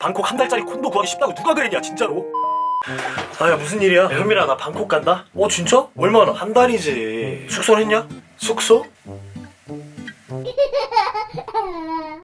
방콕 한 달짜리 콘도 구하기 쉽다고 누가 그랬냐 진짜로. 아야 무슨 일이야? 야, 현민아 나 방콕 간다? 진짜? 얼마나? 한 달이지. 숙소는 했냐? 숙소?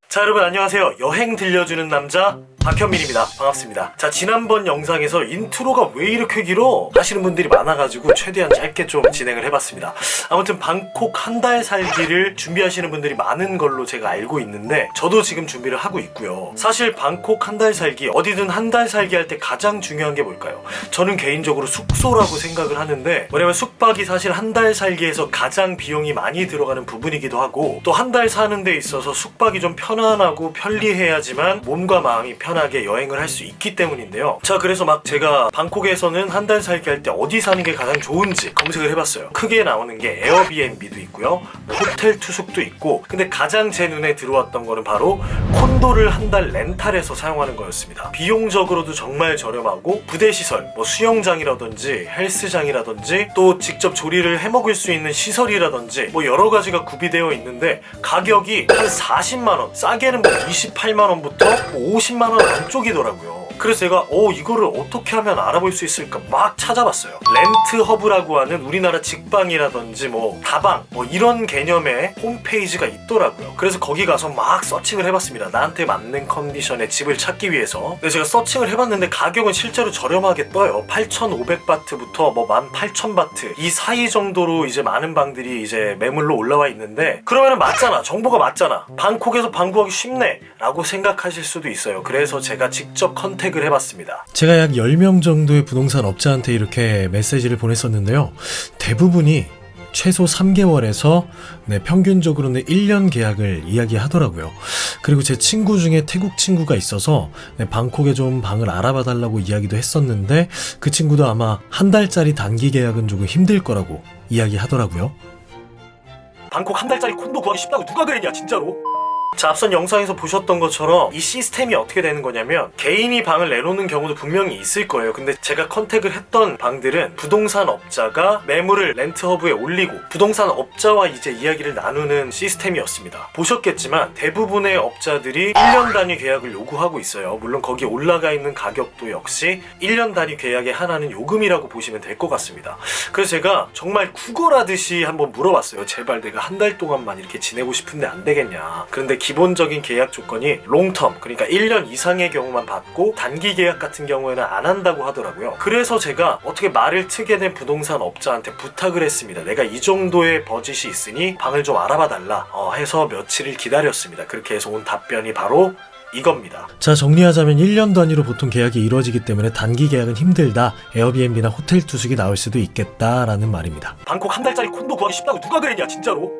자 여러분 안녕하세요. 여행 들려주는 남자 박현민입니다. 반갑습니다. 자 지난번 영상에서 인트로가 왜 이렇게 길어? 하시는 분들이 많아가지고 최대한 짧게 좀 진행을 해봤습니다. 아무튼 방콕 한 달 살기를 준비하시는 분들이 많은 걸로 제가 알고 있는데 저도 지금 준비를 하고 있고요. 사실 방콕 한 달 살기 어디든 한 달 살기 할 때 가장 중요한 게 뭘까요? 저는 개인적으로 숙소라고 생각을 하는데 뭐냐면 숙박이 사실 한 달 살기에서 가장 비용이 많이 들어가는 부분이기도 하고 또 한 달 사는 데 있어서 숙박이 좀 편안하고 편리해야지만 몸과 마음이 편하게 여행을 할 수 있기 때문인데요. 자 그래서 막 제가 방콕에서는 한 달 살기 할 때 어디 사는 게 가장 좋은지 검색을 해봤어요. 크게 나오는 게 에어비앤비도 있고요, 호텔 투숙도 있고, 근데 가장 제 눈에 들어왔던 거는 바로 콘도를 한 달 렌탈해서 사용하는 거였습니다. 비용적으로도 정말 저렴하고 부대시설, 뭐 수영장이라든지 헬스장이라든지 또 직접 조리를 해먹을 수 있는 시설이라든지 뭐 여러 가지가 구비되어 있는데 가격이 한 40만원, 싸게는 뭐 28만원부터 50만원 안쪽이더라고요. 그래서 제가 이거를 어떻게 하면 알아볼 수 있을까 막 찾아봤어요. 렌트허브라고 하는 우리나라 직방이라든지 뭐 다방 뭐 이런 개념의 홈페이지가 있더라고요. 그래서 거기 가서 막 서칭을 해봤습니다. 나한테 맞는 컨디션의 집을 찾기 위해서. 근데 제가 서칭을 해봤는데 가격은 실제로 저렴하게 떠요. 8,500바트부터 뭐 18,000바트 이 사이 정도로 이제 많은 방들이 이제 매물로 올라와 있는데, 그러면은 맞잖아, 정보가 맞잖아, 방콕에서 방 구하기 쉽네 라고 생각하실 수도 있어요. 그래서 제가 직접 컨택을 해봤습니다. 제가 약 10명 정도의 부동산 업자한테 이렇게 메시지를 보냈었는데요. 대부분이 최소 3개월에서 평균적으로는 1년 계약을 이야기하더라고요. 그리고 제 친구 중에 태국 친구가 있어서 방콕에 좀 방을 알아봐 달라고 이야기도 했었는데 그 친구도 아마 한 달짜리 단기 계약은 조금 힘들 거라고 이야기하더라고요. 방콕 한 달짜리 콘도 구하기 쉽다고 누가 그랬냐 진짜로. 자 앞선 영상에서 보셨던 것처럼 이 시스템이 어떻게 되는 거냐면 개인이 방을 내놓는 경우도 분명히 있을 거예요. 근데 제가 컨택을 했던 방들은 부동산 업자가 매물을 렌트허브에 올리고 부동산 업자와 이제 이야기를 나누는 시스템이었습니다. 보셨겠지만 대부분의 업자들이 1년 단위 계약을 요구하고 있어요. 물론 거기에 올라가 있는 가격도 역시 1년 단위 계약의 하나는 요금이라고 보시면 될 것 같습니다. 그래서 제가 정말 구걸하듯이 한번 물어봤어요. 제발 내가 한 달 동안만 이렇게 지내고 싶은데 안 되겠냐. 그런데 기본적인 계약 조건이 롱텀, 그러니까 1년 이상의 경우만 받고 단기 계약 같은 경우에는 안 한다고 하더라고요. 그래서 제가 어떻게 말을 트게 된 부동산 업자한테 부탁을 했습니다. 내가 이 정도의 버짓이 있으니 방을 좀 알아봐 달라 해서 며칠을 기다렸습니다. 그렇게 해서 온 답변이 바로 이겁니다. 자 정리하자면 1년 단위로 보통 계약이 이루어지기 때문에 단기 계약은 힘들다, 에어비앤비나 호텔 투숙이 나올 수도 있겠다라는 말입니다. 방콕 한 달짜리 콘도 구하기 쉽다고 누가 그랬냐 진짜로.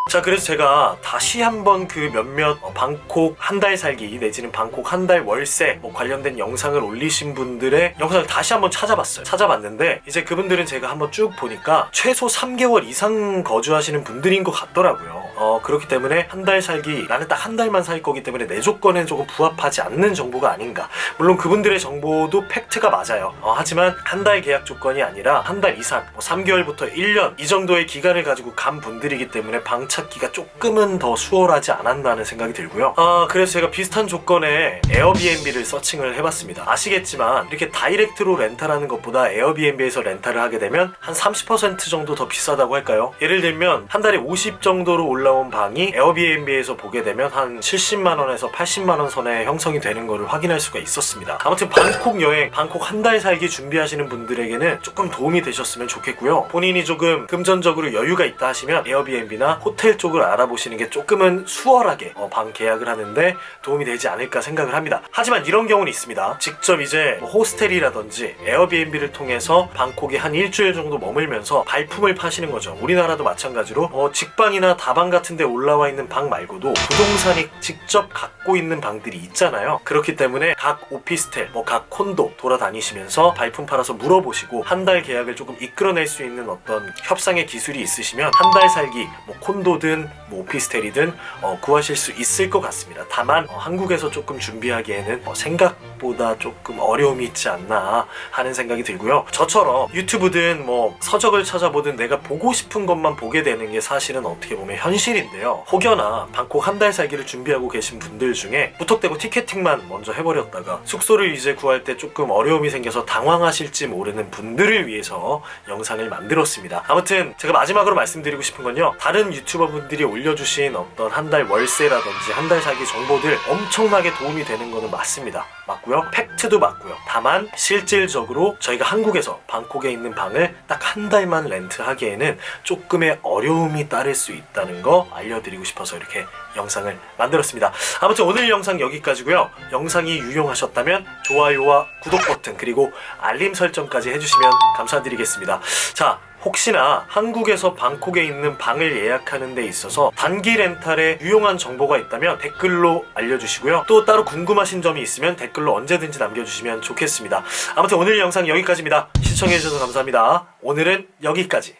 자 그래서 제가 다시 한번 그 몇몇 방콕 한 달 살기 내지는 방콕 한 달 월세 뭐 관련된 영상을 올리신 분들의 영상을 다시 한번 찾아봤는데 이제 그분들은 제가 한번 쭉 보니까 최소 3개월 이상 거주하시는 분들인 것 같더라고요. 그렇기 때문에 한 달 살기, 나는 딱 한 달만 살 거기 때문에 내 조건에 조금 부합하지 않는 정보가 아닌가. 물론 그분들의 정보도 팩트가 맞아요. 하지만 한 달 계약 조건이 아니라 한 달 이상, 뭐 3개월부터 1년 이 정도의 기간을 가지고 간 분들이기 때문에 방 찾기가 조금은 더 수월하지 않았나 하는 생각이 들고요. 그래서 제가 비슷한 조건의 에어비앤비를 서칭을 해봤습니다. 아시겠지만 이렇게 다이렉트로 렌탈하는 것보다 에어비앤비에서 렌탈을 하게 되면 한 30% 정도 더 비싸다고 할까요? 예를 들면 한 달에 50 정도로 올라온 방이 에어비앤비에서 보게 되면 한 70만원에서 80만원 선에 형성이 되는 거를 확인할 수가 있었습니다. 아무튼 방콕 여행, 방콕 한 달 살기 준비하시는 분들에게는 조금 도움이 되셨으면 좋겠고요. 본인이 조금 금전적으로 여유가 있다 하시면 에어비앤비나 호텔 쪽을 알아보시는 게 조금은 수월하게 방 계약을 하는데 도움이 되지 않을까 생각을 합니다. 하지만 이런 경우는 있습니다. 직접 이제 호스텔이라든지 에어비앤비를 통해서 방콕에 한 일주일 정도 머물면서 발품을 파시는 거죠. 우리나라도 마찬가지로 직방이나 다방 같은 데 올라와 있는 방 말고도 부동산이 직접 갖고 있는 방들이 있잖아요. 그렇기 때문에 각 오피스텔, 각 콘도 돌아다니시면서 발품 팔아서 물어보시고 한 달 계약을 조금 이끌어낼 수 있는 어떤 협상의 기술이 있으시면 한 달 살기, 콘도든 오피스텔이든 구하실 수 있을 것 같습니다. 다만 한국에서 조금 준비하기에는 생각보다 조금 어려움이 있지 않나 하는 생각이 들고요. 저처럼 유튜브든 서적을 찾아보든 내가 보고 싶은 것만 보게 되는 게 사실은 어떻게 보면 현실 사실인데요. 혹여나 방콕 한 달 살기를 준비하고 계신 분들 중에 무턱대고 티켓팅만 먼저 해버렸다가 숙소를 이제 구할 때 조금 어려움이 생겨서 당황하실지 모르는 분들을 위해서 영상을 만들었습니다. 아무튼 제가 마지막으로 말씀드리고 싶은 건요, 다른 유튜버 분들이 올려주신 어떤 한 달 월세라든지 한 달 살기 정보들 엄청나게 도움이 되는 거는 맞습니다. 맞고요. 팩트도 맞고요. 다만 실질적으로 저희가 한국에서 방콕에 있는 방을 딱 한 달만 렌트하기에는 조금의 어려움이 따를 수 있다는 거 알려드리고 싶어서 이렇게 영상을 만들었습니다. 아무튼 오늘 영상 여기까지고요. 영상이 유용하셨다면 좋아요와 구독 버튼 그리고 알림 설정까지 해주시면 감사드리겠습니다. 자, 혹시나 한국에서 방콕에 있는 방을 예약하는 데 있어서 단기 렌탈에 유용한 정보가 있다면 댓글로 알려주시고요. 또 따로 궁금하신 점이 있으면 댓글로 언제든지 남겨주시면 좋겠습니다. 아무튼 오늘 영상 여기까지입니다. 시청해주셔서 감사합니다. 오늘은 여기까지.